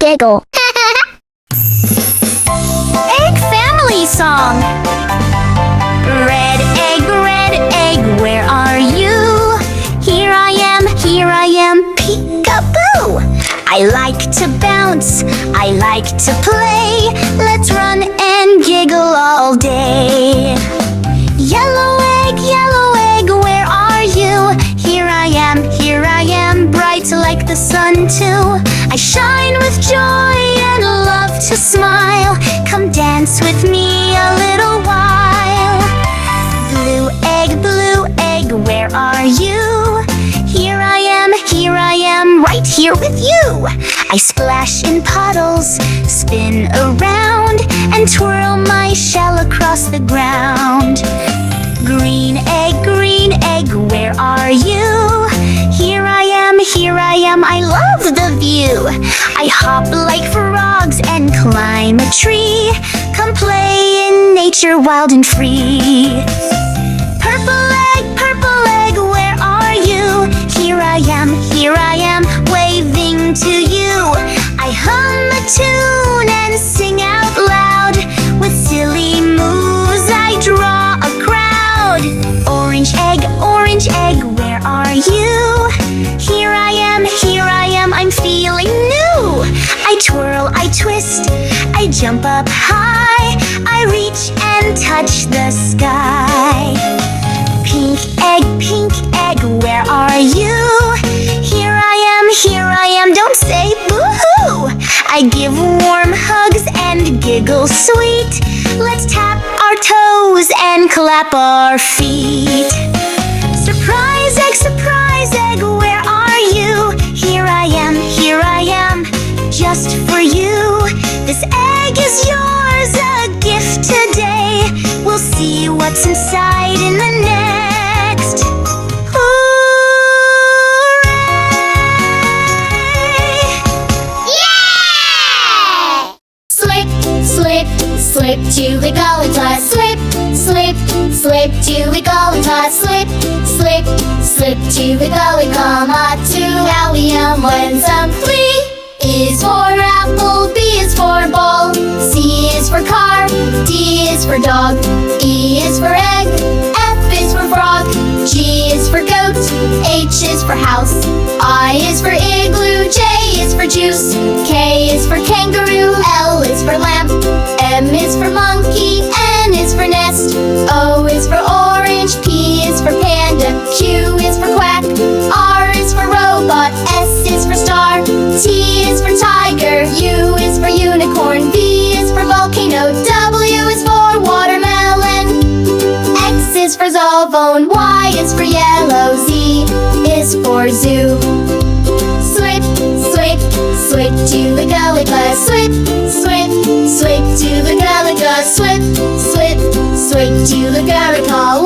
giggle. Egg family song. Red egg, where are you? Here I am, peek-a-boo. I like to bounce, I like to play. Let's run and giggle all day. Yellow egg, where are you? Here I am, bright like the sun too. I shine with joy and love to smile. Come dance with me a little while. Blue egg, where are you? Here I am, right here with you. I splash in puddles, spin around, and twirl my shell across the ground. Green egg, where are you? Here I am, I love the view. I hop like frogs and climb a tree. Come play in nature wild and free. Purple egg, where are you? Here I am, waving to you. I hum a tune and sing out loud. With silly moves I draw a crowd. Orange egg, where are you? Here I am, I'm feeling new. I twirl, I twist, I jump up high. I reach and touch the sky. Pink egg, where are you? Here I am, don't say boo-hoo. I give warm hugs and giggle sweet. Let's tap our toes and clap our feet. Surprise egg, where are you? Here I am, just for you. This egg is yours, a gift today. We'll see what's inside in the next. Hooray! Yeah! Slip to the golly tot. Slip to the golly tot. Slip to the golly comma to allium. When some flea is for apple, B is for ball, C is for car, D is for dog, E is for egg, F is for frog, G is for goat, H is for house, I is for igloo, J is for juice, K is for kangaroo, L is for lamp, M is for monkey, N is for nest, O is for orange, P is for panda, Q is for quack, R is for robot, S is for star, T is for tiger, U is for unicorn, V is for volcano, W is for watermelon, X is for xylophone, Y is for yellow, Z is for zoo. Slip to the gully glass. Slip to the gully glass. Slip to the gully glass.